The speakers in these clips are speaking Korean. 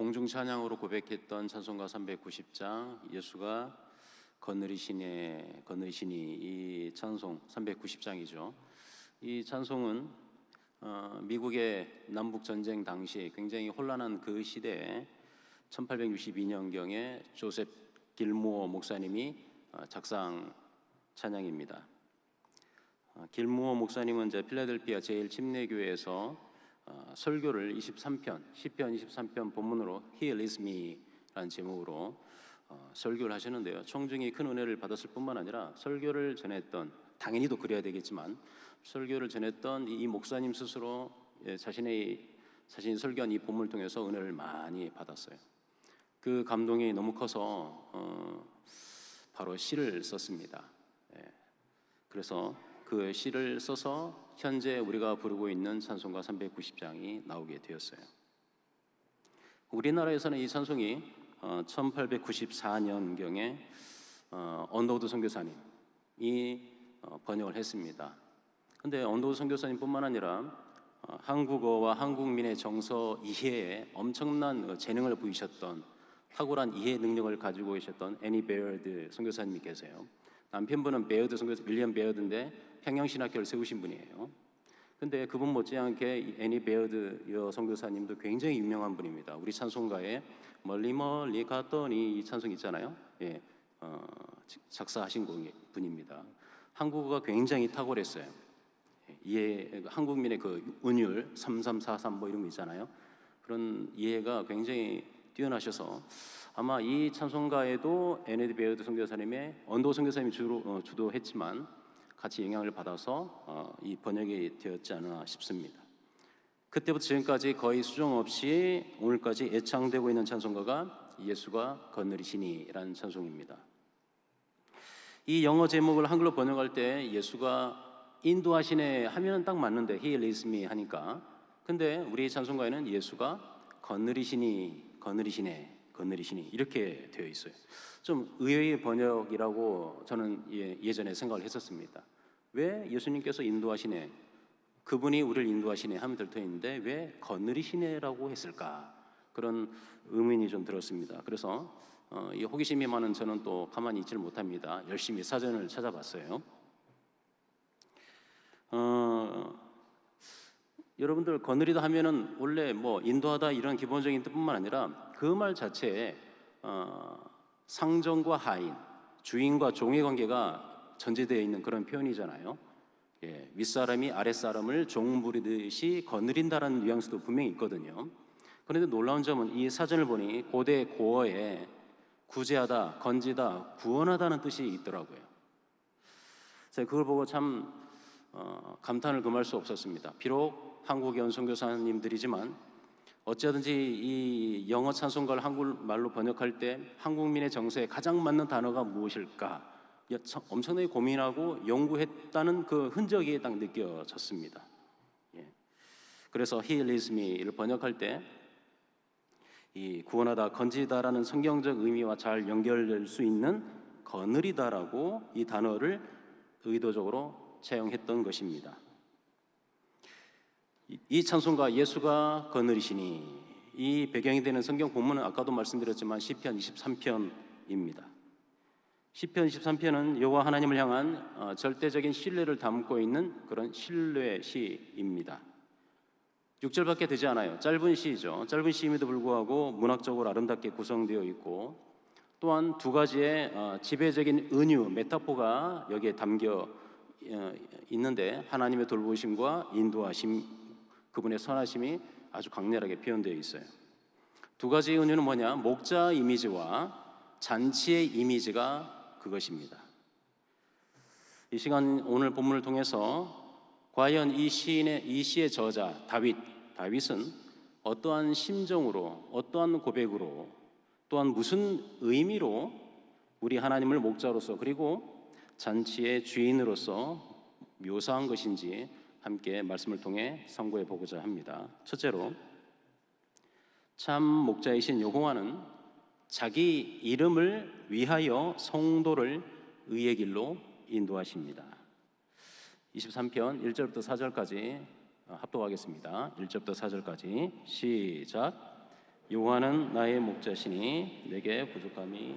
공중 찬양으로 고백했던 찬송가 390장 예수가 거느리시니 이 찬송 390장이죠. 이 찬송은 미국의 남북 전쟁 당시 굉장히 혼란한 그 시대에 1862년경에 조셉 길무어 목사님이 작사한 찬양입니다. 길무어 목사님은 이제 필라델피아 제1침례교회에서 설교를 23편, 시편 23편 본문으로 He leads me라는 제목으로 설교를 하시는데요. 청중이 큰 은혜를 받았을 뿐만 아니라 설교를 전했던, 당연히 또 그래야 되겠지만 설교를 전했던 이 목사님 스스로 자신이 설교한 이 본문을 통해서 은혜를 많이 받았어요. 그 감동이 너무 커서 바로 시를 썼습니다. 그래서 그 시를 써서 현재 우리가 부르고 있는 찬송가 390장이 나오게 되었어요. 우리나라에서는 이 찬송이 1894년경에 언더우드 선교사님이 번역을 했습니다. 근데 언더우드 선교사님뿐만 아니라 한국어와 한국민의 정서 이해에 엄청난 재능을 보이셨던, 탁월한 이해 능력을 가지고 계셨던 애니 베어드 선교사님이 계세요. 남편분은 베어드 선교사 윌리엄 베어드인데 평양신학교를 세우신 분이에요. 근데 그분 못지않게 애니 베어드 선교사님도 굉장히 유명한 분입니다. 우리 찬송가에 멀리 멀리 갔더니 이 찬송 있잖아요. 작사하신 분입니다. 한국어가 굉장히 탁월했어요. 한국민의 그 운율 3343 뭐 이런 거 있잖아요. 그런 이해가 굉장히 뛰어나셔서 아마 이 찬송가에도 애니 베어드 선교사님의 언더 선교사님이 주도했지만 같이 영향을 받아서 이 번역이 되었지 않나 싶습니다. 그때부터 지금까지 거의 수정 없이 오늘까지 애창되고 있는 찬송가가 예수가 거느리시니라는 찬송입니다. 이 영어 제목을 한글로 번역할 때 예수가 인도하시네 하면 딱 맞는데 He leads me 하니까, 근데 우리 찬송가에는 예수가 거느리시니 이렇게 되어 있어요. 좀 의외의 번역이라고 저는 예전에 생각을 했었습니다. 왜 예수님께서 인도하시네, 그분이 우리를 인도하시네 하면 될 터인데 왜 거느리시네라고 했을까, 그런 의문이 좀 들었습니다. 그래서 이 호기심이 많은 저는 또 가만히 있지를 못합니다. 열심히 사전을 찾아봤어요. 여러분들 거느리다 하면은 원래 뭐 인도하다 이런 기본적인 뜻뿐만 아니라 그 말 자체에 상정과 하인, 주인과 종의 관계가 전제되어 있는 그런 표현이잖아요. 윗사람이 아랫사람을 종 부리듯이 거느린다라는 뉘앙스도 분명히 있거든요. 그런데 놀라운 점은 이 사전을 보니 고대 고어에 구제하다, 건지다, 구원하다는 뜻이 있더라고요. 제가 그걸 보고 참 감탄을 금할 수 없었습니다. 비록 한국의 선교사님들이지만 어찌하든지 이 영어 찬송가를 한국말로 번역할 때 한국민의 정서에 가장 맞는 단어가 무엇일까 엄청나게 고민하고 연구했다는 그 흔적이 딱 느껴졌습니다. 그래서 He leads me를 번역할 때 이 구원하다, 건지다라는 성경적 의미와 잘 연결될 수 있는 거느리다라고 이 단어를 의도적으로 채용했던 것입니다. 이 찬송가 예수가 거느리시니, 이 배경이 되는 성경 본문은 아까도 말씀드렸지만 시편 23편입니다. 시편 23편은 여호와 하나님을 향한 절대적인 신뢰를 담고 있는 그런 신뢰 시입니다. 6절밖에 되지 않아요. 짧은 시이죠. 짧은 시임에도 불구하고 문학적으로 아름답게 구성되어 있고, 또한 두 가지의 지배적인 은유, 메타포가 여기에 담겨 있는데 하나님의 돌보심과 인도하심, 그분의 선하심이 아주 강렬하게 표현되어 있어요. 두 가지의 은유는 뭐냐? 목자 이미지와 잔치의 이미지가 그것입니다. 이 시간 오늘 본문을 통해서 과연 이 시의 저자 다윗은 어떠한 심정으로, 어떠한 고백으로, 또한 무슨 의미로 우리 하나님을 목자로서 그리고 잔치의 주인으로서 묘사한 것인지 함께 말씀을 통해 상고해 보고자 합니다. 첫째로, 참 목자이신 여호와는 자기 이름을 위하여 성도를 의의 길로 인도하십니다. 23편 1절부터 4절까지 합독하겠습니다. 1절부터 4절까지 시작. 여호와는 나의 목자시니 내게 부족함이.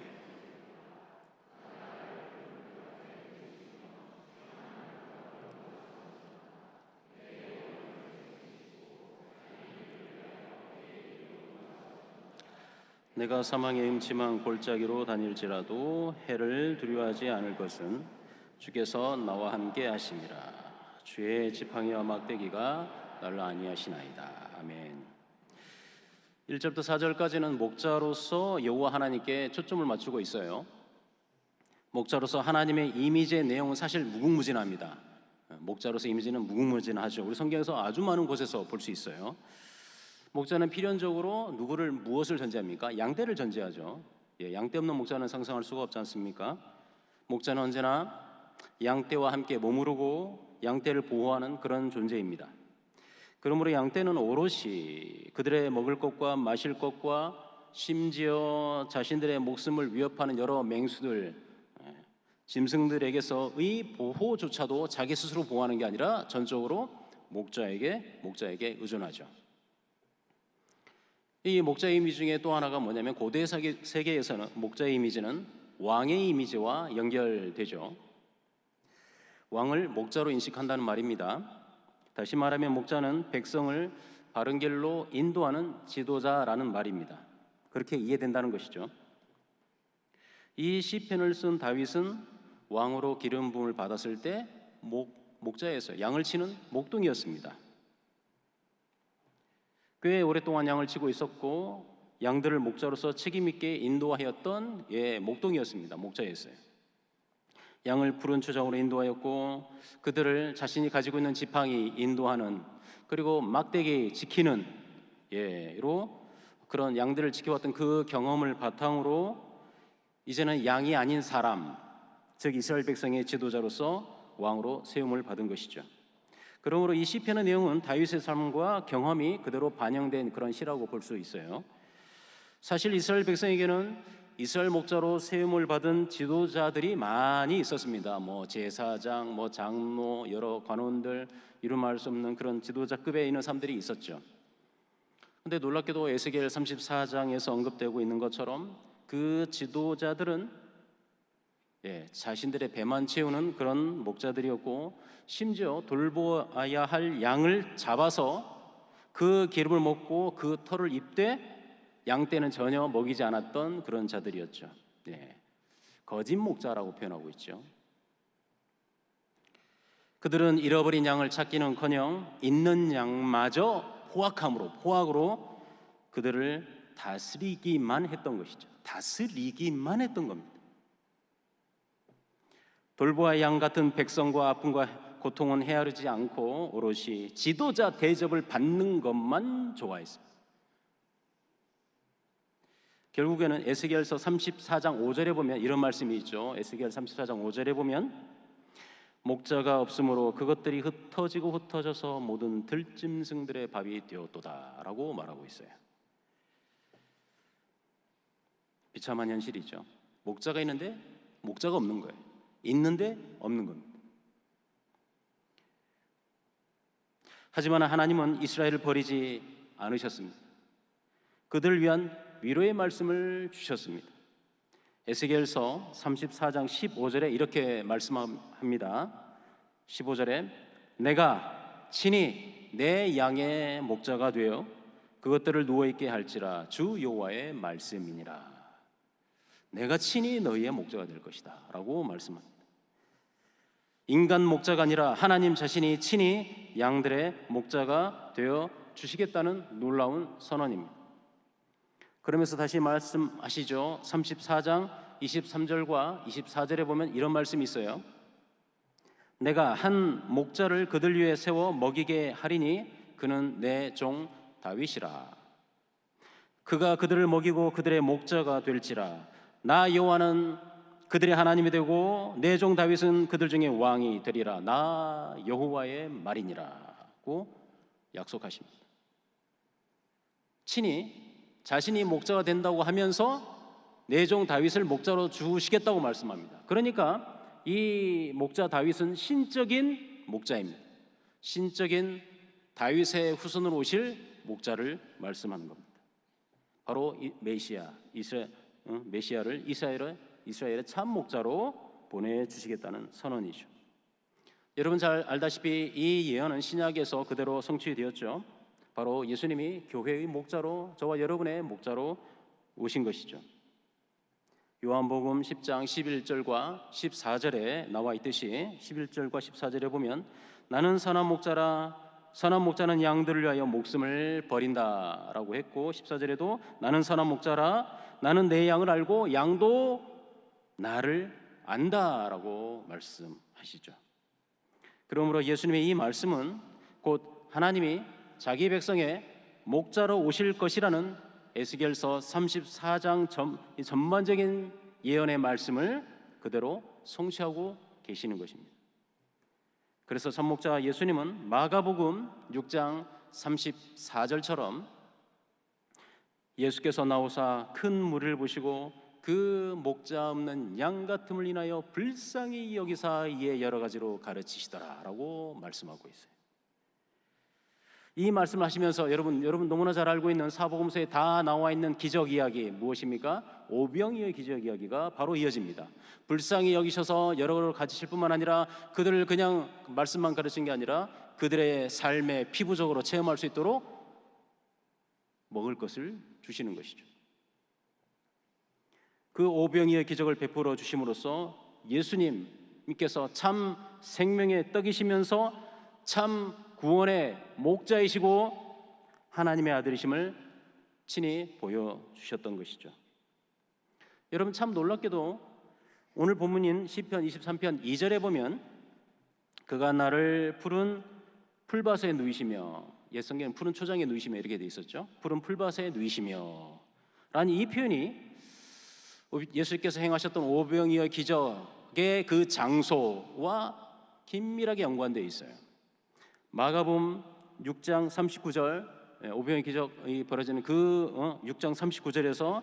내가 사망의 음침한 골짜기로 다닐지라도 해를 두려워하지 않을 것은 주께서 나와 함께 하심이라. 주의 지팡이와 막대기가 나를 안위하시나이다. 아멘. 1절부터 4절까지는 목자로서 여호와 하나님께 초점을 맞추고 있어요. 목자로서 하나님의 이미지의 내용은 사실 무궁무진합니다. 목자로서 이미지는 무궁무진하죠. 우리 성경에서 아주 많은 곳에서 볼 수 있어요. 목자는 필연적으로 무엇을 전제합니까? 양떼를 전제하죠. 양떼 없는 목자는 상상할 수가 없지 않습니까? 목자는 언제나 양떼와 함께 머무르고 양떼를 보호하는 그런 존재입니다. 그러므로 양떼는 오롯이 그들의 먹을 것과 마실 것과 심지어 자신들의 목숨을 위협하는 여러 맹수들, 짐승들에게서의 보호조차도 자기 스스로 보호하는 게 아니라 전적으로 목자에게 의존하죠. 이 목자의 이미지 중에 또 하나가 뭐냐면 고대 세계에서는 목자의 이미지는 왕의 이미지와 연결되죠. 왕을 목자로 인식한다는 말입니다. 다시 말하면 목자는 백성을 바른 길로 인도하는 지도자라는 말입니다. 그렇게 이해된다는 것이죠. 이 시편을 쓴 다윗은 왕으로 기름 부음을 받았을 때 목자에서 양을 치는 목동이었습니다. 꽤 오랫동안 양을 치고 있었고 양들을 목자로서 책임 있게 인도하였던 목동이었습니다. 목자였어요. 양을 푸른 초장으로 인도하였고 그들을 자신이 가지고 있는 지팡이 인도하는, 그리고 막대기 지키는 로 그런 양들을 지켜왔던 그 경험을 바탕으로 이제는 양이 아닌 사람, 즉 이스라엘 백성의 지도자로서 왕으로 세움을 받은 것이죠. 그러므로 이 시편의 내용은 다윗의 삶과 경험이 그대로 반영된 그런 시라고 볼 수 있어요. 사실 이스라엘 백성에게는 이스라엘 목자로 세움을 받은 지도자들이 많이 있었습니다. 제사장, 장로, 여러 관원들, 이루말 수 없는 그런 지도자급에 있는 사람들이 있었죠. 근데 놀랍게도 에스겔 34장에서 언급되고 있는 것처럼 그 지도자들은 자신들의 배만 채우는 그런 목자들이었고, 심지어 돌보아야 할 양을 잡아서 그 기름을 먹고 그 털을 입되 양떼는 전혀 먹이지 않았던 그런 자들이었죠. 거짓 목자라고 표현하고 있죠. 그들은 잃어버린 양을 찾기는커녕 있는 양마저 포악으로 그들을 다스리기만 했던 것이죠. 다스리기만 했던 겁니다. 돌보아 양 같은 백성과 아픔과 고통은 헤아리지 않고 오롯이 지도자 대접을 받는 것만 좋아했습니다. 결국에는 에스겔서 34장 5절에 보면 이런 말씀이 있죠. 에스겔 34장 5절에 보면 목자가 없으므로 그것들이 흩어져서 모든 들짐승들의 밥이 되었도다 라고 말하고 있어요. 비참한 현실이죠. 목자가 있는데 목자가 없는 거예요. 있는데 없는 겁니다. 하지만 하나님은 이스라엘을 버리지 않으셨습니다. 그들을 위한 위로의 말씀을 주셨습니다. 에스겔서 34장 15절에 이렇게 말씀합니다. 15절에 내가 친히 내 양의 목자가 되어 그것들을 누워있게 할지라 주 여호와의 말씀이니라. 내가 친히 너희의 목자가 될 것이다 라고 말씀합니다. 인간 목자가 아니라 하나님 자신이 친히 양들의 목자가 되어 주시겠다는 놀라운 선언입니다. 그러면서 다시 말씀하시죠. 34장 23절과 24절에 보면 이런 말씀이 있어요. 내가 한 목자를 그들 위에 세워 먹이게 하리니 그는 내 종 다윗이라. 그가 그들을 먹이고 그들의 목자가 될지라. 나 여호와는 그들의 하나님이 되고 내 종 다윗은 그들 중에 왕이 되리라. 나 여호와의 말이니라고 약속하십니다. 친히 자신이 목자가 된다고 하면서 내 종 다윗을 목자로 주시겠다고 말씀합니다. 그러니까 이 목자 다윗은 신적인 목자입니다. 신적인 다윗의 후손으로 오실 목자를 말씀하는 겁니다. 바로 메시아를 이스라엘의 참 목자로 보내주시겠다는 선언이죠. 여러분 잘 알다시피 이 예언은 신약에서 그대로 성취되었죠. 바로 예수님이 교회의 목자로, 저와 여러분의 목자로 오신 것이죠. 요한복음 10장 11절과 14절에 나와 있듯이 11절과 14절에 보면 나는 선한 목자라, 선한 목자는 양들을 위하여 목숨을 버린다 라고 했고, 14절에도 나는 선한 목자라, 나는 내 양을 알고 양도 나를 안다 라고 말씀하시죠. 그러므로 예수님의 이 말씀은 곧 하나님이 자기 백성의 목자로 오실 것이라는 에스겔서 34장 전반적인 예언의 말씀을 그대로 성취하고 계시는 것입니다. 그래서 선목자 예수님은 마가복음 6장 34절처럼 예수께서 나오사 큰 무리를 보시고 그 목자 없는 양 같음을 인하여 불쌍히 여기사 이에 여러 가지로 가르치시더라 라고 말씀하고 있어요. 이 말씀을 하시면서 여러분 너무나 잘 알고 있는 사복음서에 다 나와 있는 기적 이야기 무엇입니까? 오병이어의 기적 이야기가 바로 이어집니다. 불쌍히 여기셔서 여러 가지로 가르치실 뿐만 아니라 그들을 그냥 말씀만 가르친 게 아니라 그들의 삶에 피부적으로 체험할 수 있도록 먹을 것을 주시는 것이죠. 그 오병이어의 기적을 베풀어 주심으로써 예수님께서 참 생명의 떡이시면서 참 구원의 목자이시고 하나님의 아들이심을 친히 보여주셨던 것이죠. 여러분 참 놀랍게도 오늘 본문인 시편 23편 2절에 보면 그가 나를 푸른 풀밭에 누이시며, 옛 성경에는 푸른 초장에 누이시며 이렇게 돼 있었죠. 푸른 풀밭에 누이시며 라는 이 표현이 예수께서 행하셨던 오병이어 기적의 그 장소와 긴밀하게 연관되어 있어요. 마가복음 6장 39절 오병이어 기적이 벌어지는 그 6장 39절에서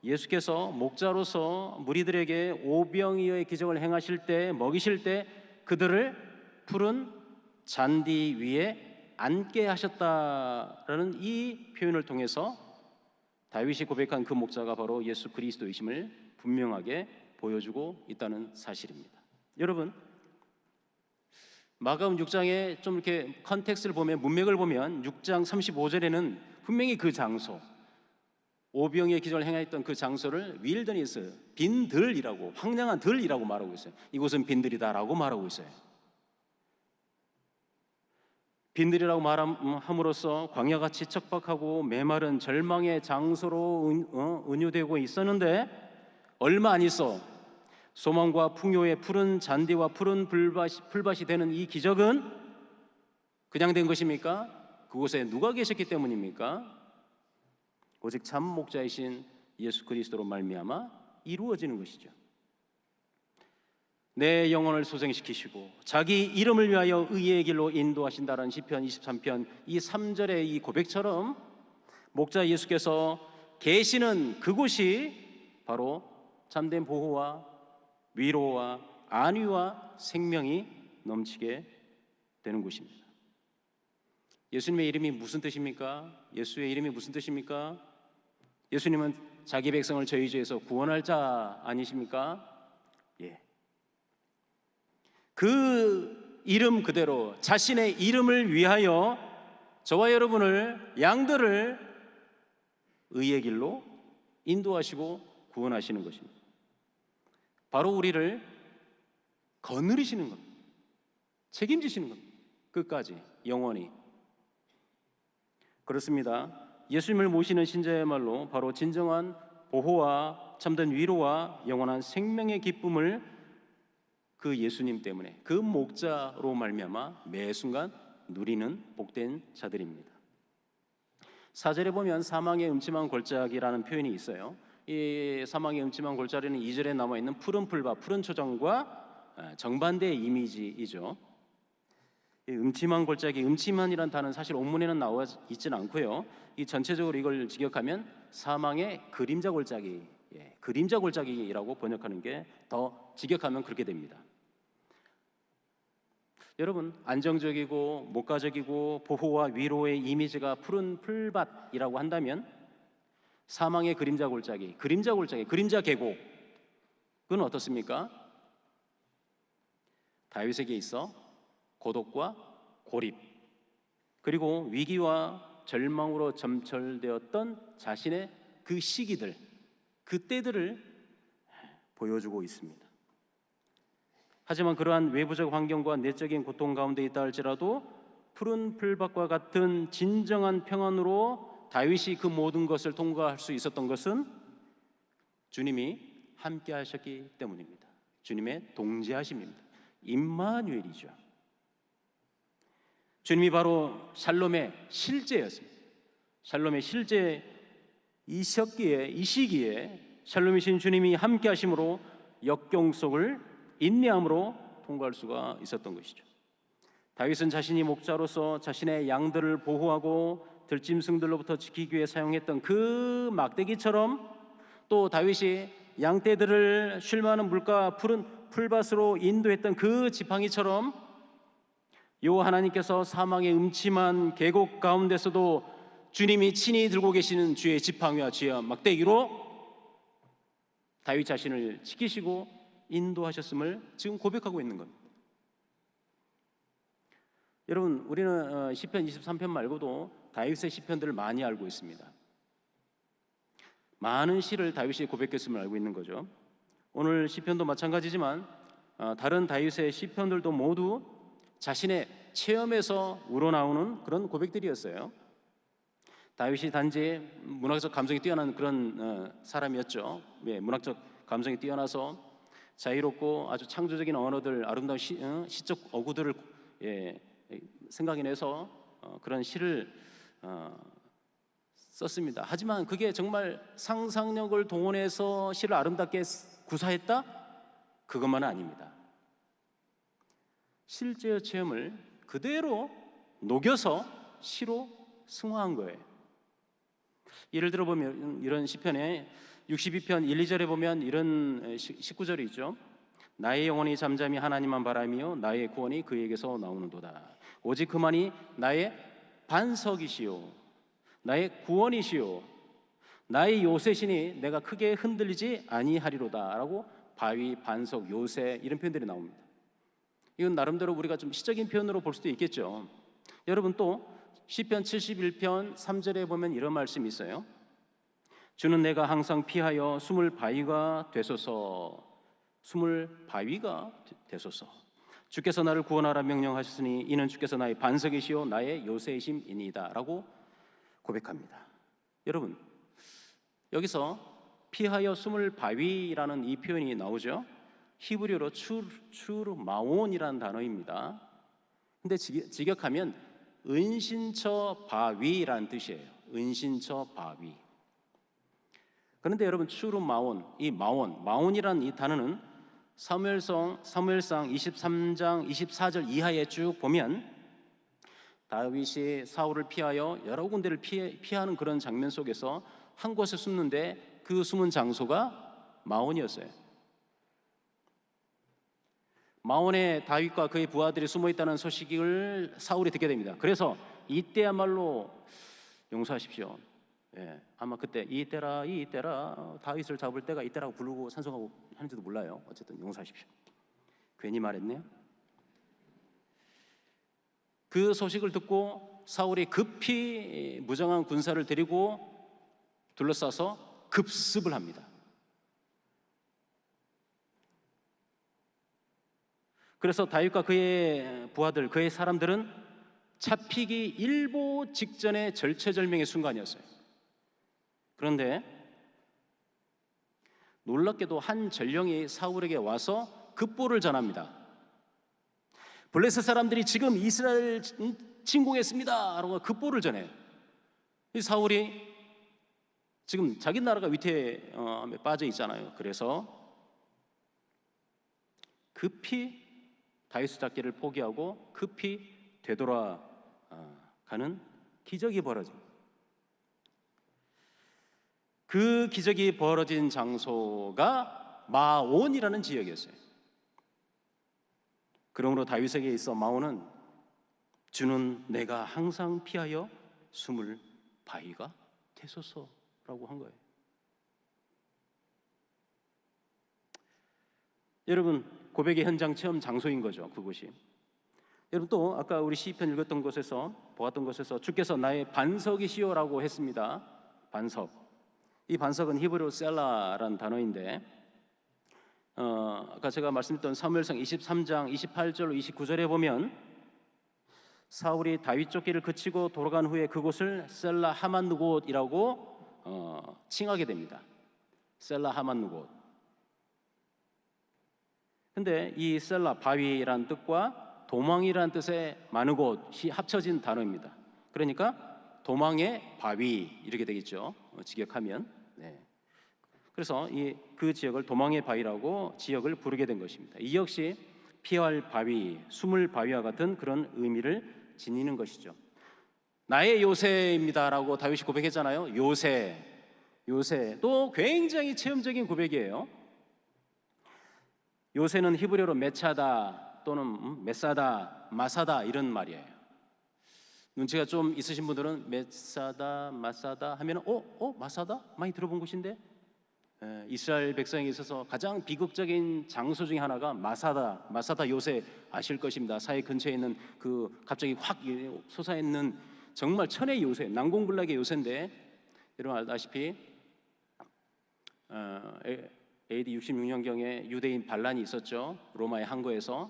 예수께서 목자로서 무리들에게 오병이어의 기적을 행하실 때, 먹이실 때 그들을 푸른 잔디 위에 앉게 하셨다라는 이 표현을 통해서 다윗이 고백한 그 목자가 바로 예수 그리스도이심을 분명하게 보여주고 있다는 사실입니다. 여러분 마가복음 6장에 좀 이렇게 컨텍스트를 보면, 문맥을 보면 6장 35절에는 분명히 그 장소, 오병이어의 기적을 행했던 그 장소를 윌더니스, 빈들이라고, 황량한 들이라고 말하고 있어요. 이곳은 빈들이다라고 말하고 있어요. 빈들이라고 말함으로써 광야같이 척박하고 메마른 절망의 장소로 은유되고 있었는데 얼마 안 있어 소망과 풍요의 푸른 잔디와 푸른 풀밭이 되는 이 기적은 그냥 된 것입니까? 그곳에 누가 계셨기 때문입니까? 오직 참 목자이신 예수 그리스도로 말미암아 이루어지는 것이죠. 내 영혼을 소생시키시고 자기 이름을 위하여 의의 길로 인도하신다는 시편 23편 이 3절의 이 고백처럼 목자 예수께서 계시는 그곳이 바로 참된 보호와 위로와 안위와 생명이 넘치게 되는 곳입니다. 예수님의 이름이 무슨 뜻입니까? 예수의 이름이 무슨 뜻입니까? 예수님은 자기 백성을 저희 죄에서 구원할 자 아니십니까? 예. 그 이름 그대로 자신의 이름을 위하여 저와 여러분을, 양들을 의의 길로 인도하시고 구원하시는 것입니다. 바로 우리를 거느리시는 겁니다. 책임지시는 겁니다. 끝까지 영원히. 그렇습니다. 예수님을 모시는 신자야말로 바로 진정한 보호와 참된 위로와 영원한 생명의 기쁨을 그 예수님 때문에, 그 목자로 말미암아 매 순간 누리는 복된 자들입니다. 4절에 보면 사망의 음침한 골짜기라는 표현이 있어요. 이 사망의 음침한 골짜기는 2절에 남아있는 푸른 풀밭, 푸른 초장과 정반대의 이미지이죠. 음침한 골짜기, 음침한이라는 단어는 사실 원문에는 나와 있지는 않고요. 이 전체적으로 이걸 직역하면 사망의 그림자 골짜기, 그림자 골짜기라고 번역하는 게 더 직역하면 그렇게 됩니다. 여러분, 안정적이고 목가적이고 보호와 위로의 이미지가 푸른 풀밭이라고 한다면 사망의 그림자 골짜기, 그림자 골짜기, 그림자 계곡, 그건 어떻습니까? 다윗에게 있어 고독과 고립, 그리고 위기와 절망으로 점철되었던 자신의 그 시기들, 그 때들을 보여주고 있습니다. 하지만 그러한 외부적 환경과 내적인 고통 가운데 있다 할지라도 푸른 풀밭과 같은 진정한 평안으로 다윗이 그 모든 것을 통과할 수 있었던 것은 주님이 함께 하셨기 때문입니다. 주님의 동지하심입니다. 임마누엘이죠. 주님이 바로 샬롬의 실제였습니다. 샬롬의 실제이셨기에, 이 시기에 샬롬이신 주님이 함께 하심으로 역경 속을 인내함으로 통과할 수가 있었던 것이죠. 다윗은 자신이 목자로서 자신의 양들을 보호하고 들짐승들로부터 지키기 위해 사용했던 그 막대기처럼, 또 다윗이 양떼들을 쉴만한 물가 푸른 풀밭으로 인도했던 그 지팡이처럼, 여호와 하나님께서 사망의 음침한 계곡 가운데서도 주님이 친히 들고 계시는 주의 지팡이와 주의 막대기로 다윗 자신을 지키시고 인도하셨음을 지금 고백하고 있는 겁니다. 여러분, 우리는 시편 23편 말고도 다윗의 시편들을 많이 알고 있습니다. 많은 시를 다윗이 고백했음을 알고 있는 거죠. 오늘 시편도 마찬가지지만 다른 다윗의 시편들도 모두 자신의 체험에서 우러나오는 그런 고백들이었어요. 다윗이 단지 문학적 감성이 뛰어난 그런 사람이었죠. 문학적 감성이 뛰어나서 자유롭고 아주 창조적인 언어들, 아름다운 시적 어구들을 생각해내서 그런 시를 썼습니다. 하지만 그게 정말 상상력을 동원해서 시를 아름답게 구사했다? 그것만은 아닙니다. 실제의 체험을 그대로 녹여서 시로 승화한 거예요. 예를 들어 보면 이런 시편에 62편 1, 2절에 보면 이런 19절이 있죠. 나의 영혼이 잠잠히 하나님만 바라며 나의 구원이 그에게서 나오는도다. 오직 그만이 나의 반석이시요 나의 구원이시요 나의 요새시니 내가 크게 흔들리지 아니하리로다 라고 바위, 반석, 요새 이런 표현들이 나옵니다. 이건 나름대로 우리가 좀 시적인 표현으로 볼 수도 있겠죠. 여러분, 또 시편 71편 3절에 보면 이런 말씀이 있어요. 주는 내가 항상 피하여 숨을 바위가 되소서. 숨을 바위가 되소서. 주께서 나를 구원하라 명령하셨으니 이는 주께서 나의 반석이시요 나의 요새이심이니이다 라고 고백합니다. 여러분, 여기서 피하여 숨을 바위라는 이 표현이 나오죠. 히브리어로 추르마온이라는 단어입니다. 근데 직역하면 은신처 바위라는 뜻이에요. 은신처 바위. 그런데 여러분, 추르마온, 이 마온이라는 이 단어는 사무엘상 23장 24절 이하에 쭉 보면 다윗이 사울을 피하여 여러 군데를 피하는 그런 장면 속에서 한 곳에 숨는데 그 숨은 장소가 마온이었어요. 마온에 다윗과 그의 부하들이 숨어 있다는 소식을 사울이 듣게 됩니다. 그래서 이때야말로 용서하십시오. 아마 그때 이때라 다윗을 잡을 때가 이때라고 부르고 찬송하고 하는지도 몰라요. 어쨌든 용서하십시오. 괜히 말했네요. 그 소식을 듣고 사울이 급히 무장한 군사를 데리고 둘러싸서 급습을 합니다. 그래서 다윗과 그의 부하들, 그의 사람들은 잡히기 일보 직전의 절체절명의 순간이었어요. 그런데 놀랍게도 한 전령이 사울에게 와서 급보를 전합니다. 블레셋 사람들이 지금 이스라엘 침공했습니다 라고 급보를 전해요. 이 사울이 지금 자기 나라가 위태에 빠져 있잖아요. 그래서 급히 다윗 잡기를 포기하고 급히 되돌아가는 기적이 벌어집니다. 그 기적이 벌어진 장소가 마온이라는 지역이었어요. 그러므로 다윗에게 있어 마온은 주는 내가 항상 피하여 숨을 바위가 되소서라고 라고 한 거예요. 여러분, 고백의 현장 체험 장소인 거죠, 그곳이. 여러분, 또 아까 우리 시편 읽었던 곳에서 보았던 곳에서 주께서 나의 반석이시오라고 했습니다. 반석. 이 반석은 히브리어로 셀라라는 단어인데 아까 제가 말씀드렸던 사무엘상 23장 28절로 29절에 보면 사울이 다윗 쫓기를 그치고 돌아간 후에 그곳을 셀라 하만누곳이라고 칭하게 됩니다. 셀라 하만누곳. 근데 이 셀라, 바위라는 뜻과 도망이라는 뜻의 많은 곳이 합쳐진 단어입니다. 그러니까 도망의 바위 이렇게 되겠죠, 직역하면. 네. 그래서 그 지역을 도망의 바위라고 지역을 부르게 된 것입니다. 이 역시 피할 바위, 숨을 바위와 같은 그런 의미를 지니는 것이죠. 나의 요새입니다라고 다윗이 고백했잖아요. 요새. 또 굉장히 체험적인 고백이에요. 요새는 히브리어로 메차다 또는 메사다, 마사다 이런 말이에요. 눈치가 좀 있으신 분들은 메사다, 마사다 하면 마사다? 많이 들어본 곳인데 이스라엘 백성에 있어서 가장 비극적인 장소 중에 하나가 마사다 요새 아실 것입니다. 사해 근처에 있는 그 갑자기 확 솟아있는 정말 천의 요새, 난공불락의 요새인데 여러분 알다시피 AD 66년경에 유대인 반란이 있었죠. 로마의 항거에서.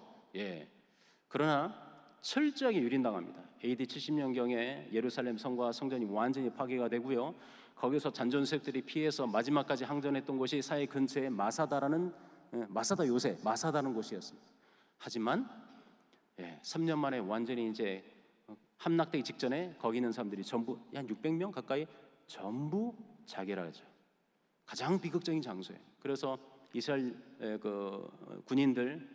그러나 철저하게 유린당합니다. AD 70년경에 예루살렘 성과 성전이 완전히 파괴가 되고요. 거기서 잔존세력들이 피해서 마지막까지 항전했던 곳이 사해 근처의 마사다라는 마사다 요새, 마사다는 곳이었습니다. 하지만 3년 만에 완전히 이제 함락되기 직전에 거기 있는 사람들이 전부 한 600명 가까이 전부 자결하죠. 가장 비극적인 장소예요. 그래서 이스라엘 그 군인들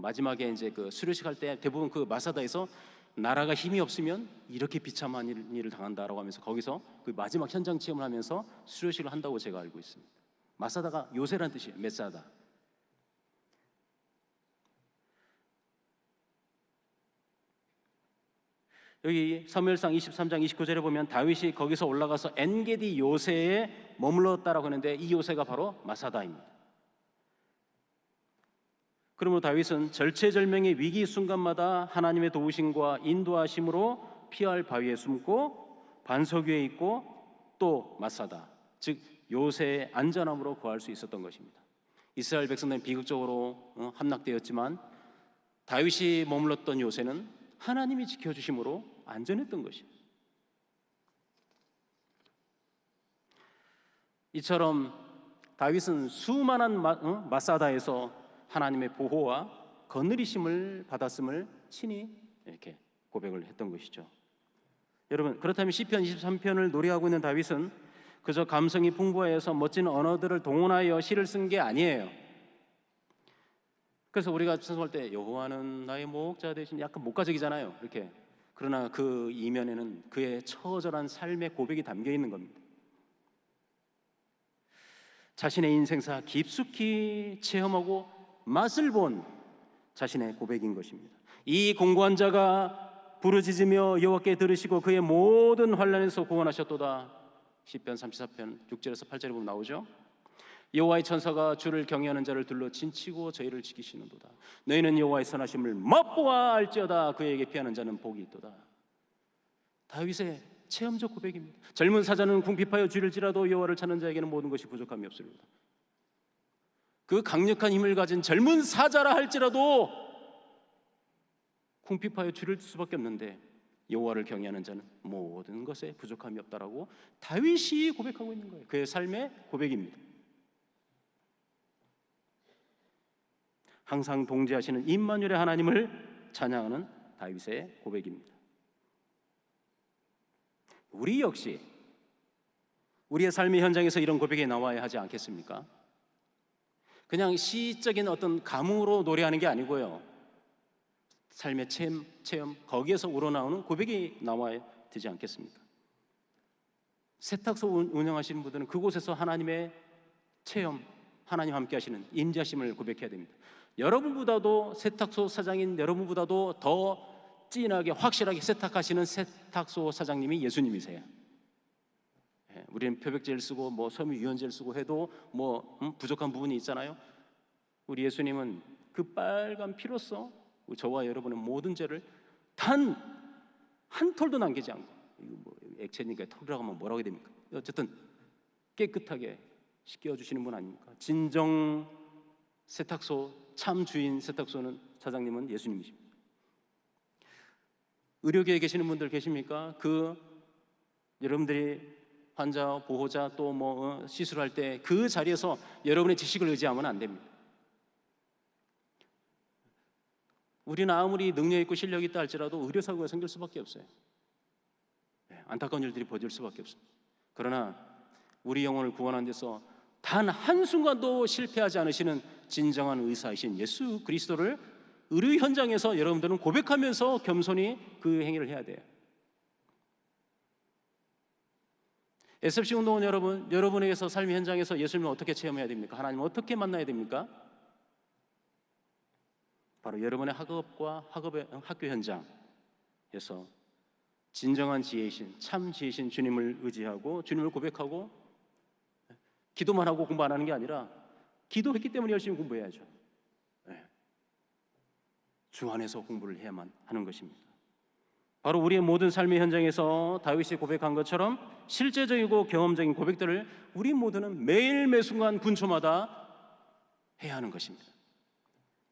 마지막에 이제 그 수료식 할 때 대부분 그 마사다에서 나라가 힘이 없으면 이렇게 비참한 일을 당한다라고 하면서 거기서 그 마지막 현장 체험을 하면서 수료식을 한다고 제가 알고 있습니다. 마사다가 요새란 뜻이에요. 메사다. 여기 사무엘상 23장 29절에 보면 다윗이 거기서 올라가서 엔게디 요새에 머물렀다라고 하는데 이 요새가 바로 마사다입니다. 그러므로 다윗은 절체절명의 위기 순간마다 하나님의 도우심과 인도하심으로 피할 바위에 숨고 반석 위에 있고 또 마사다, 즉 요새의 안전함으로 구할 수 있었던 것입니다. 이스라엘 백성들은 비극적으로 함락되었지만 다윗이 머물렀던 요새는 하나님이 지켜주심으로 안전했던 것입니다. 이처럼 다윗은 수많은 마사다에서 하나님의 보호와 거느리심을 받았음을 친히 이렇게 고백을 했던 것이죠. 여러분, 그렇다면 시편 23편을 노래하고 있는 다윗은 그저 감성이 풍부해서 멋진 언어들을 동원하여 시를 쓴 게 아니에요. 그래서 우리가 찬송할 때 여호와는 나의 목자 되신 약간 목가적이잖아요. 이렇게. 그러나 그 이면에는 그의 처절한 삶의 고백이 담겨 있는 겁니다. 자신의 인생사 깊숙이 체험하고 맛을 본 자신의 고백인 것입니다. 이 공고한 자가 부르짖으며 여호와께 들으시고 그의 모든 환난에서 구원하셨도다. 시편 34편 6절에서 8절에 보면 나오죠. 여호와의 천사가 주를 경외하는 자를 둘러 진치고 저희를 지키시는도다. 너희는 여호와의 선하심을 맛보아 알지어다. 그에게 피하는 자는 복이 있도다. 다윗의 체험적 고백입니다. 젊은 사자는 궁핍하여 쥐를지라도 여호와를 찾는 자에게는 모든 것이 부족함이 없으리로다. 그 강력한 힘을 가진 젊은 사자라 할지라도 궁핍하여 쥐를 수밖에 없는데 여호와를 경외하는 자는 모든 것에 부족함이 없다라고 다윗이 고백하고 있는 거예요. 그의 삶의 고백입니다. 항상 동지하시는 임마누엘의 하나님을 찬양하는 다윗의 고백입니다. 우리 역시 우리의 삶의 현장에서 이런 고백이 나와야 하지 않겠습니까? 그냥 시적인 어떤 감흥으로 노래하는 게 아니고요, 삶의 체험 거기에서 우러나오는 고백이 나와야 되지 않겠습니까? 세탁소 운영하시는 분들은 그곳에서 하나님의 체험, 하나님 함께 하시는 임재하심을 고백해야 됩니다. 여러분보다도 세탁소 사장인 여러분보다도 더 진하게 확실하게 세탁하시는 세탁소 사장님이 예수님이세요. 우리는 표백제를 쓰고 뭐 섬유 유연제를 쓰고 해도 뭐 부족한 부분이 있잖아요. 우리 예수님은 그 빨간 피로써 저와 여러분의 모든 죄를 단 한 톨도 남기지 않고, 이거 뭐 액체니까 털이라고 하면 뭐라고 해야 됩니까? 어쨌든 깨끗하게 씻겨주시는 분 아닙니까? 진정 세탁소 참 주인 세탁소는 사장님은 예수님이십니다. 의료계에 계시는 분들 계십니까? 여러분들이 환자, 보호자 또 뭐 시술할 때 그 자리에서 여러분의 지식을 의지하면 안 됩니다. 우리는 아무리 능력 있고 실력이 있다 할지라도 의료사고가 생길 수밖에 없어요. 안타까운 일들이 벌어질 수밖에 없습니다. 그러나 우리 영혼을 구원하는 데서 단 한순간도 실패하지 않으시는 진정한 의사이신 예수 그리스도를 의료 현장에서 여러분들은 고백하면서 겸손히 그 행위를 해야 돼요. SFC 운동원 여러분에게서 삶의 현장에서 예수님을 어떻게 체험해야 됩니까? 하나님을 어떻게 만나야 됩니까? 바로 여러분의 학업의 학교 현장에서 진정한 지혜이신 참 지혜이신 주님을 의지하고 주님을 고백하고 기도만 하고 공부 안 하는 게 아니라 기도했기 때문에 열심히 공부해야죠. 주 안에서 공부를 해야만 하는 것입니다. 바로 우리의 모든 삶의 현장에서 다윗이 고백한 것처럼 실제적이고 경험적인 고백들을 우리 모두는 매일 매순간 분초마다 해야 하는 것입니다.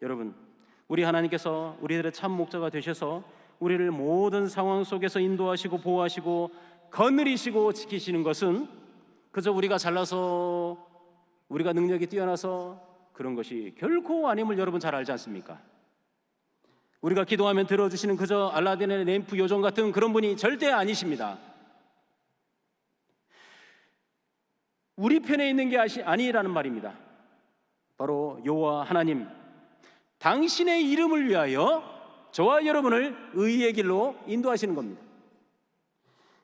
여러분, 우리 하나님께서 우리들의 참 목자가 되셔서 우리를 모든 상황 속에서 인도하시고 보호하시고 거느리시고 지키시는 것은 그저 우리가 잘나서 우리가 능력이 뛰어나서 그런 것이 결코 아님을 여러분 잘 알지 않습니까? 우리가 기도하면 들어주시는 그저 알라딘의 램프 요정 같은 그런 분이 절대 아니십니다. 우리 편에 있는 게 아니라는 말입니다. 바로 여호와 하나님, 당신의 이름을 위하여 저와 여러분을 의의 길로 인도하시는 겁니다.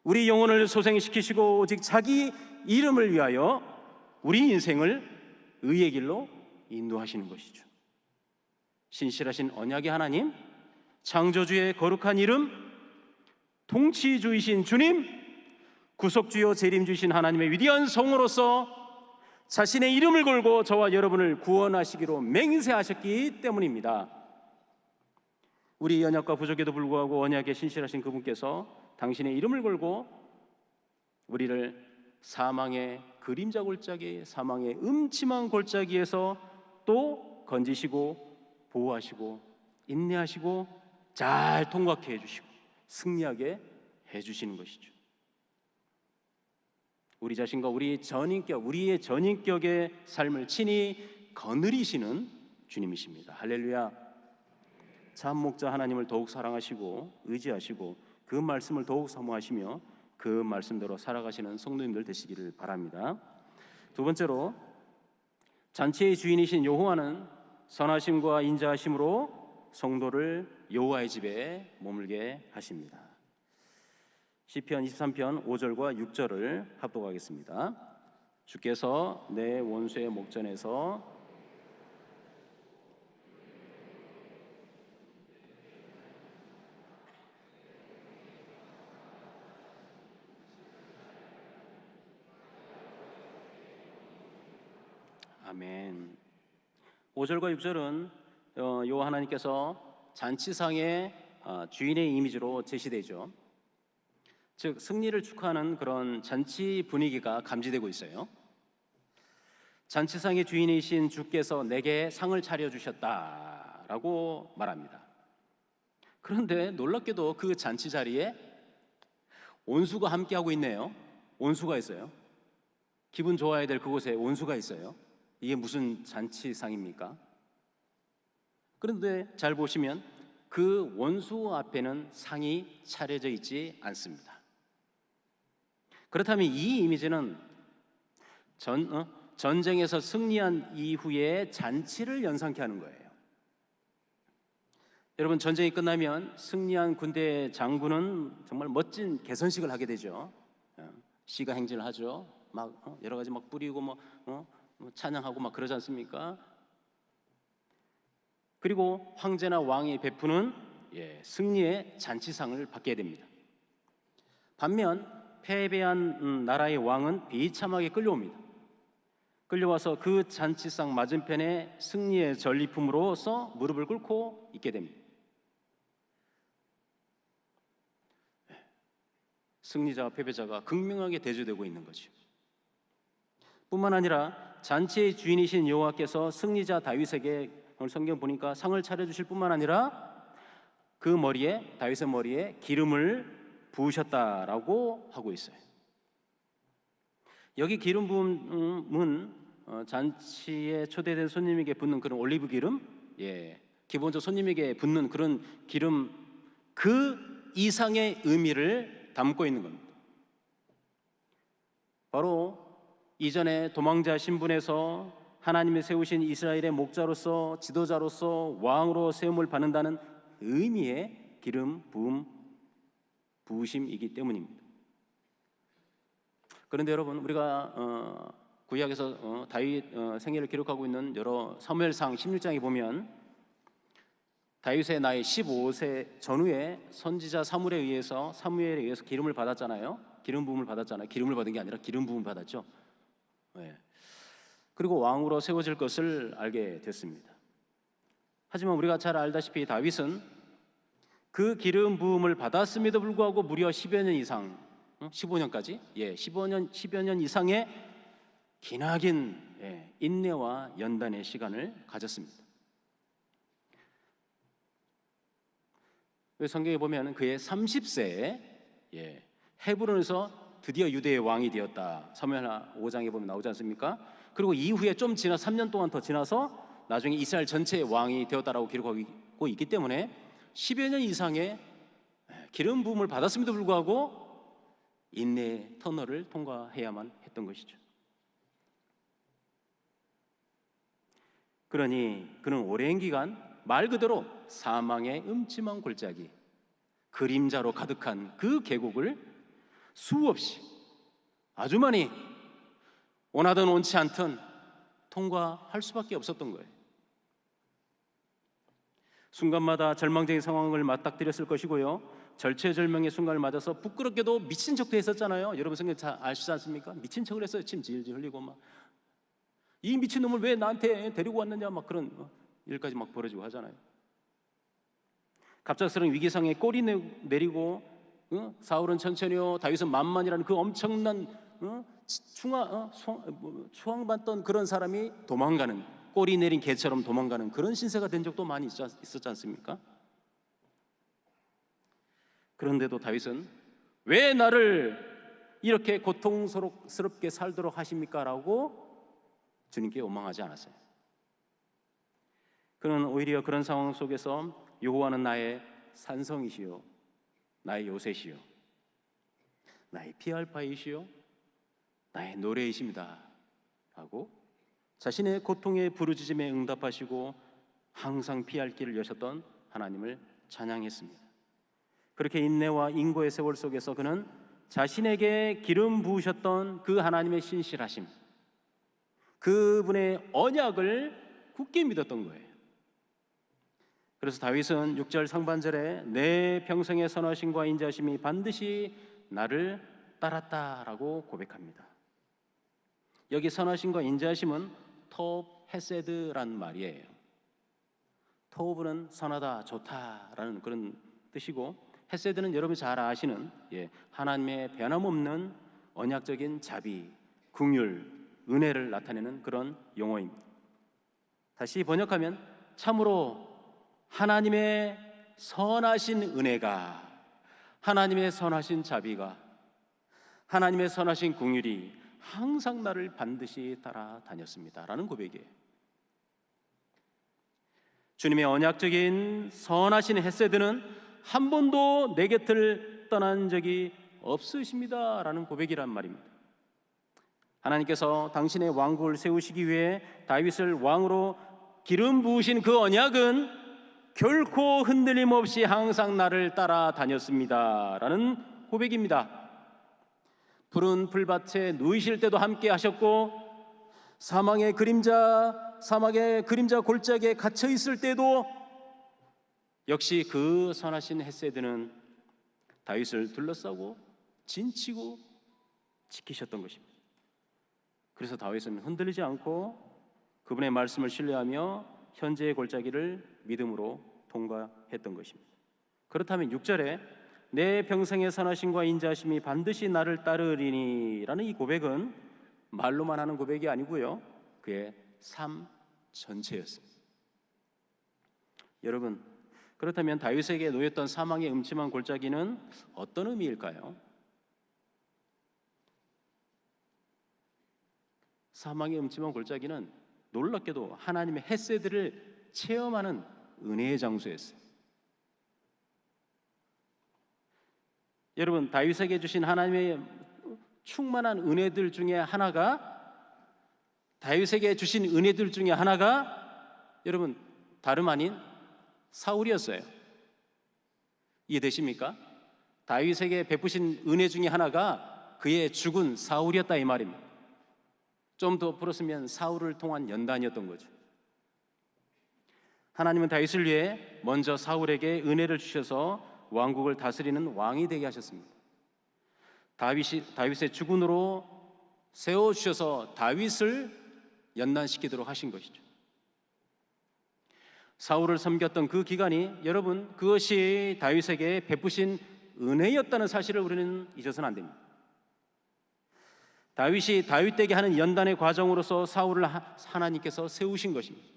우리 영혼을 소생시키시고 오직 자기 이름을 위하여 우리 인생을 의의 길로 인도하시는 것이죠. 신실하신 언약의 하나님, 창조주의 거룩한 이름, 통치주이신 주님, 구속주요 재림주이신 하나님의 위대한 성으로서 자신의 이름을 걸고 저와 여러분을 구원하시기로 맹세하셨기 때문입니다. 우리 연약과 부족에도 불구하고 언약에 신실하신 그분께서 당신의 이름을 걸고 우리를 사망의 그림자 골짜기, 사망의 음침한 골짜기에서 또 건지시고 보호하시고 인내하시고 잘 통과케 해주시고 승리하게 해주시는 것이죠. 우리 자신과 우리의 전인격의 삶을 친히 거느리시는 주님이십니다. 할렐루야. 참 목자 하나님을 더욱 사랑하시고 의지하시고 그 말씀을 더욱 사모하시며 그 말씀대로 살아가시는 성도님들 되시기를 바랍니다. 두 번째로, 잔치의 주인이신 여호와는 선하심과 인자하심으로 성도를 여호와의 집에 머물게 하십니다. 시편 23편 5절과 6절을 합독하겠습니다. 주께서 내 원수의 목전에서 아멘. 5절과 6절은 여호와 하나님께서 잔치상의 주인의 이미지로 제시되죠. 즉 승리를 축하하는 그런 잔치 분위기가 감지되고 있어요. 잔치상의 주인이신 주께서 내게 상을 차려주셨다라고 말합니다. 그런데 놀랍게도 그 잔치 자리에 온수가 함께하고 있네요. 온수가 있어요. 기분 좋아야 될 그곳에 온수가 있어요. 이게 무슨 잔치상입니까? 그런데 잘 보시면 그 원수 앞에는 상이 차려져 있지 않습니다. 그렇다면 이 이미지는 전쟁에서 승리한 이후에 잔치를 연상케 하는 거예요. 여러분, 전쟁이 끝나면 승리한 군대 장군은 정말 멋진 개선식을 하게 되죠. 시가 행진을 하죠. 막 여러 가지 막 뿌리고 뭐 찬양하고 막 그러지 않습니까? 그리고 황제나 왕이 베푸는 승리의 잔치상을 받게 됩니다. 반면 패배한 나라의 왕은 비참하게 끌려옵니다. 끌려와서 그 잔치상 맞은편에 승리의 전리품으로서 무릎을 꿇고 있게 됩니다. 승리자와 패배자가 극명하게 대조되고 있는 거죠. 뿐만 아니라 잔치의 주인이신 여호와께서 승리자 다윗에게, 오늘 성경 보니까 상을 차려주실 뿐만 아니라 그 머리에, 다윗의 머리에 기름을 부으셨다라고 하고 있어요. 여기 기름 부음은 잔치에 초대된 손님에게 붓는 그런 올리브 기름, 기본적으로 손님에게 붓는 그런 기름, 그 이상의 의미를 담고 있는 겁니다. 바로 이전에 도망자 신분에서 하나님이 세우신 이스라엘의 목자로서, 지도자로서, 왕으로 세움을 받는다는 의미의 기름 부으심이기 때문입니다. 그런데 여러분, 우리가 구약에서 다윗 생애를 기록하고 있는 여러 사무엘상 16장에 보면 다윗의 나이 15세 전후에 선지자 사무엘에 의해서 기름을 받았잖아요. 기름 부음을 받았잖아요. 기름을 받은 게 아니라 기름 부음을 받았죠. 그리고 왕으로 세워질 것을 알게 됐습니다. 하지만 우리가 잘 알다시피 다윗은 그 기름 부음을 받았음에도 불구하고 무려 10여 년 이상, 15년까지, 10여 년 이상의 기나긴 인내와 연단의 시간을 가졌습니다. 성경에 보면 그의 30세에 헤브론에서 드디어 유대의 왕이 되었다. 사무엘하 5장에 보면 나오지 않습니까? 그리고 이후에 좀 지나 3년 동안 더 지나서 나중에 이스라엘 전체의 왕이 되었다라고 기록하고 있기 때문에 10여 년 이상의 기름 부음을 받았음에도 불구하고 인내의 터널을 통과해야만 했던 것이죠. 그러니 그는 오랜 기간 말 그대로 사망의 음침한 골짜기, 그림자로 가득한 그 계곡을 수없이, 아주 많이, 원하든 원치 않든 통과할 수밖에 없었던 거예요. 순간마다 절망적인 상황을 맞닥뜨렸을 것이고요, 절체절명의 순간을 맞아서 부끄럽게도 미친 척도 했었잖아요. 여러분 성경 잘 아시지 않습니까? 미친 척을 했어요. 침 질질 흘리고 막, 이 미친놈을 왜 나한테 데리고 왔느냐, 막 그런 일까지 막 벌어지고 하잖아요. 갑작스러운 위기상에 꼬리 내리고 사울은 천천히요, 다윗은 만만이라는 그 엄청난 추앙받던 그런 사람이 도망가는, 꼬리 내린 개처럼 도망가는 그런 신세가 된 적도 많이 있었지 않습니까? 그런데도 다윗은 왜 나를 이렇게 고통스럽게 살도록 하십니까? 라고 주님께 원망하지 않았어요. 그는 오히려 그런 상황 속에서 여호와는 나의 산성이시요, 나의 요새시요, 나의 피할 바이시요, 나의 노래이십니다 하고 자신의 고통의 부르짖음에 응답하시고 항상 피할 길을 여셨던 하나님을 찬양했습니다. 그렇게 인내와 인고의 세월 속에서 그는 자신에게 기름 부으셨던 그 하나님의 신실하심, 그분의 언약을 굳게 믿었던 거예요. 그래서 다윗은 6절 상반절에 내 평생의 선하심과 인자하심이 반드시 나를 따랐다라고 고백합니다. 여기 선하심과 인자하심은 토브 헤세드라는 말이에요. 토브는 선하다, 좋다라는 그런 뜻이고, 헤세드는 여러분이 잘 아시는 하나님의 변함없는 언약적인 자비, 긍휼, 은혜를 나타내는 그런 용어입니다. 다시 번역하면 참으로 하나님의 선하신 은혜가, 하나님의 선하신 자비가, 하나님의 선하신 긍휼이 항상 나를 반드시 따라다녔습니다 라는 고백이에요. 주님의 언약적인 선하신 헤세드는 한 번도 내 곁을 떠난 적이 없으십니다 라는 고백이란 말입니다. 하나님께서 당신의 왕국을 세우시기 위해 다윗을 왕으로 기름 부으신 그 언약은 결코 흔들림 없이 항상 나를 따라다녔습니다 라는 고백입니다. 푸른 풀밭에 누이실 때도 함께 하셨고, 사막의 그림자 골짜기에 갇혀 있을 때도 역시 그 선하신 헤세드는 다윗을 둘러싸고 진치고 지키셨던 것입니다. 그래서 다윗은 흔들리지 않고 그분의 말씀을 신뢰하며 현재의 골짜기를 믿음으로 통과했던 것입니다. 그렇다면 6절에 내 평생의 선하심과 인자하심이 반드시 나를 따르리니 라는 이 고백은 말로만 하는 고백이 아니고요, 그의 삶 전체였습니다. 여러분, 그렇다면 다윗에게 놓였던 사망의 음침한 골짜기는 어떤 의미일까요? 사망의 음침한 골짜기는 놀랍게도 하나님의 헤세드를 체험하는 은혜의 장소였어요. 여러분, 다윗에게 주신 하나님의 충만한 은혜들 중에 하나가, 다윗에게 주신 은혜들 중에 하나가 여러분 다름 아닌 사울이었어요. 이해되십니까? 다윗에게 베푸신 은혜 중에 하나가 그의 죽은 사울이었다 이 말입니다. 좀 더 풀었으면 사울을 통한 연단이었던 거죠. 하나님은 다윗을 위해 먼저 사울에게 은혜를 주셔서 왕국을 다스리는 왕이 되게 하셨습니다. 다윗의 주군으로 세워주셔서 다윗을 연단시키도록 하신 것이죠. 사울을 섬겼던 그 기간이, 여러분, 그것이 다윗에게 베푸신 은혜였다는 사실을 우리는 잊어서는 안 됩니다. 다윗이 다윗되게 하는 연단의 과정으로서 사울을 하나님께서 세우신 것입니다.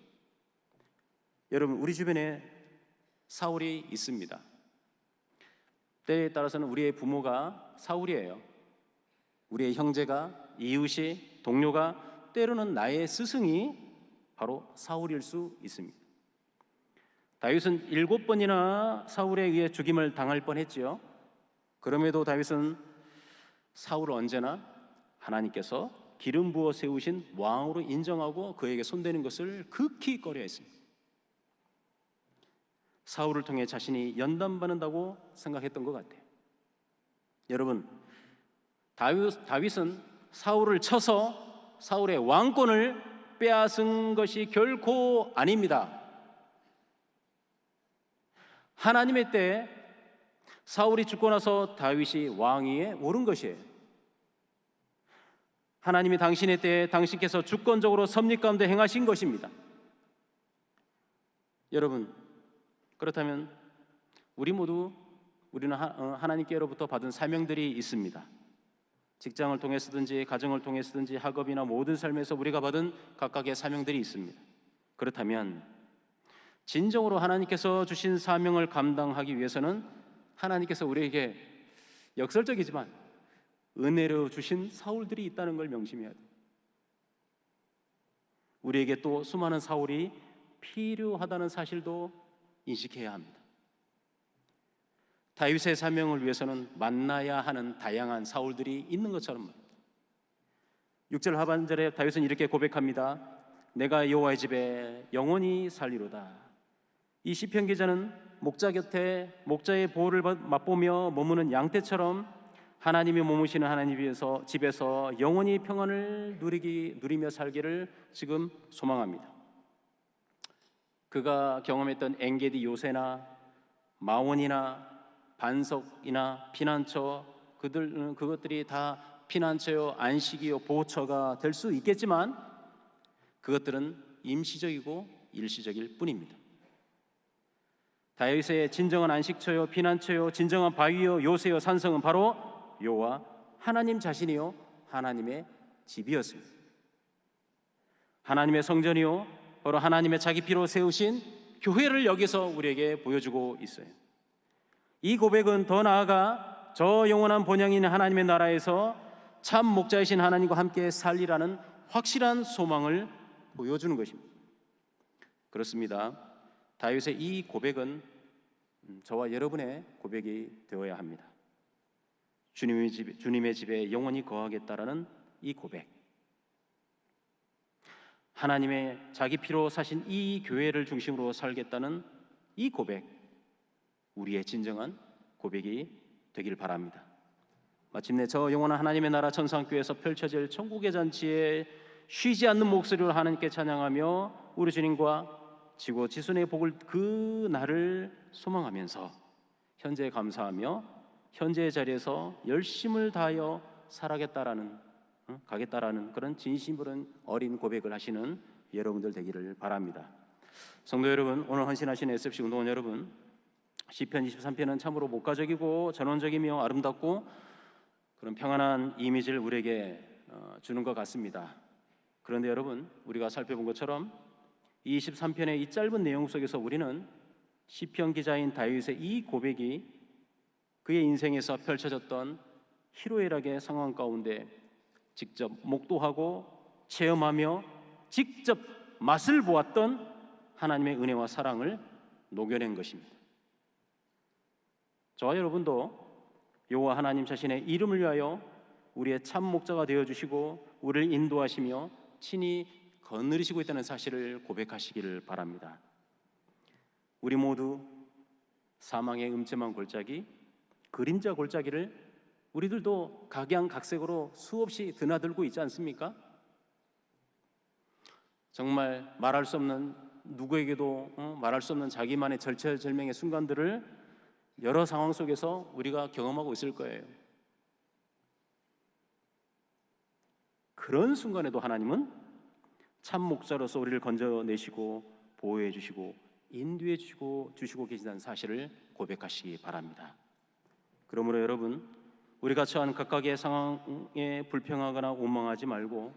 여러분, 우리 주변에 사울이 있습니다. 때에 따라서는 우리의 부모가 사울이에요. 우리의 형제가, 이웃이, 동료가, 때로는 나의 스승이 바로 사울일 수 있습니다. 다윗은 7번이나 사울에 의해 죽임을 당할 뻔했지요. 그럼에도 다윗은 사울을 언제나 하나님께서 기름 부어 세우신 왕으로 인정하고 그에게 손대는 것을 극히 꺼려했습니다. 사울을 통해 자신이 연단받는다고 생각했던 것 같아요. 여러분, 다윗은 사울을 쳐서 사울의 왕권을 빼앗은 것이 결코 아닙니다. 하나님의 때에 사울이 죽고 나서 다윗이 왕위에 오른 것이에요. 하나님이 당신의 때에 당신께서 주권적으로 섭리 가운데 행하신 것입니다. 여러분, 그렇다면 우리는 하나님께로부터 받은 사명들이 있습니다. 직장을 통해서든지 가정을 통해서든지 학업이나 모든 삶에서 우리가 받은 각각의 사명들이 있습니다. 그렇다면 진정으로 하나님께서 주신 사명을 감당하기 위해서는 하나님께서 우리에게 역설적이지만 은혜로 주신 사울들이 있다는 걸 명심해야 돼요. 우리에게 또 수많은 사울이 필요하다는 사실도 인식해야 합니다. 다윗의 사명을 위해서는 만나야 하는 다양한 사울들이 있는 것처럼 말입니다. 6절 하반절에 다윗은 이렇게 고백합니다. 내가 여호와의 집에 영원히 살리로다. 이 시편 기자는 목자 곁에 목자의 보호를 맛보며 머무는 양떼처럼 하나님이 머무시는 하나님 집에서 영원히 평안을 누리며 살기를 지금 소망합니다. 그가 경험했던 엔게디 요새나 마원이나 반석이나 피난처, 그것들이 다 피난처요, 안식이요, 보호처가 될 수 있겠지만 그것들은 임시적이고 일시적일 뿐입니다. 다윗의 진정한 안식처요, 피난처요, 진정한 바위요, 요새요, 산성은 바로 여호와 하나님 자신이요, 하나님의 집이었습니다. 하나님의 성전이요, 바로 하나님의 자기 피로 세우신 교회를 여기서 우리에게 보여주고 있어요. 이 고백은 더 나아가 저 영원한 본향인 하나님의 나라에서 참 목자이신 하나님과 함께 살리라는 확실한 소망을 보여주는 것입니다. 그렇습니다. 다윗의 이 고백은 저와 여러분의 고백이 되어야 합니다. 주님의 집에 영원히 거하겠다라는 이 고백, 하나님의 자기 피로 사신 이 교회를 중심으로 살겠다는 이 고백, 우리의 진정한 고백이 되길 바랍니다. 마침내 저 영원한 하나님의 나라 천상교회에서 펼쳐질 천국의 잔치에 쉬지 않는 목소리로 하나님께 찬양하며 우리 주님과 지고 지순의 복을 그 날을 소망하면서 현재 감사하며 현재의 자리에서 열심을 다하여 살아겠다라는 가겠다라는 그런 진심 어린 고백을 하시는 여러분들 되기를 바랍니다. 성도 여러분, 오늘 헌신하신 SFC 운동원 여러분, 시편 23편은 참으로 목가적이고 전원적이며 아름답고 그런 평안한 이미지를 우리에게 주는 것 같습니다. 그런데 여러분, 우리가 살펴본 것처럼 이 23편의 이 짧은 내용 속에서 우리는 시편 기자인 다윗의 이 고백이 그의 인생에서 펼쳐졌던 희로애락의 상황 가운데 직접 목도하고 체험하며 직접 맛을 보았던 하나님의 은혜와 사랑을 녹여낸 것입니다. 저와 여러분도 여호와 하나님 자신의 이름을 위하여 우리의 참 목자가 되어주시고 우리를 인도하시며 친히 거느리시고 있다는 사실을 고백하시기를 바랍니다. 우리 모두 사망의 음침한 골짜기, 그림자 골짜기를 우리들도 각양각색으로 수없이 드나들고 있지 않습니까? 정말 말할 수 없는, 누구에게도 말할 수 없는 자기만의 절체절명의 순간들을 여러 상황 속에서 우리가 경험하고 있을 거예요. 그런 순간에도 하나님은 참 목자로서 우리를 건져내시고 보호해 주시고 인도해 주시고 계신다는 사실을 고백하시기 바랍니다. 그러므로 여러분, 우리가 처한 각각의 상황에 불평하거나 원망하지 말고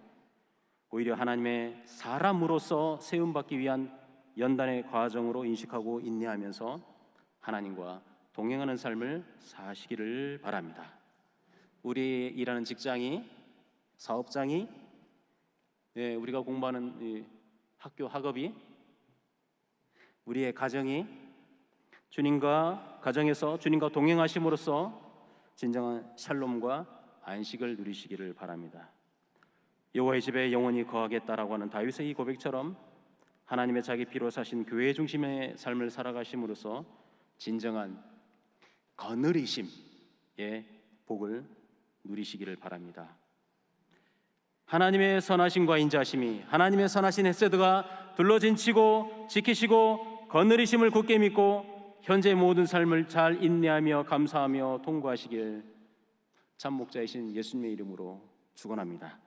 오히려 하나님의 사람으로서 세움받기 위한 연단의 과정으로 인식하고 인내하면서 하나님과 동행하는 삶을 사시기를 바랍니다. 우리 일하는 직장이, 사업장이, 우리가 공부하는 이 학교 학업이, 우리의 가정이 주님과 가정에서 주님과 동행하심으로써 진정한 샬롬과 안식을 누리시기를 바랍니다. 여호와의 집에 영원히 거하겠다라고 하는 다윗의 이 고백처럼 하나님의 자기 피로 사신 교회 중심의 삶을 살아가심으로써 진정한 거느리심의 복을 누리시기를 바랍니다. 하나님의 선하심과 인자하심이, 하나님의 선하신 헤세드가 둘러진치고 지키시고 거느리심을 굳게 믿고 현재 모든 삶을 잘 인내하며 감사하며 통과하시길 참 목자이신 예수님의 이름으로 축원합니다.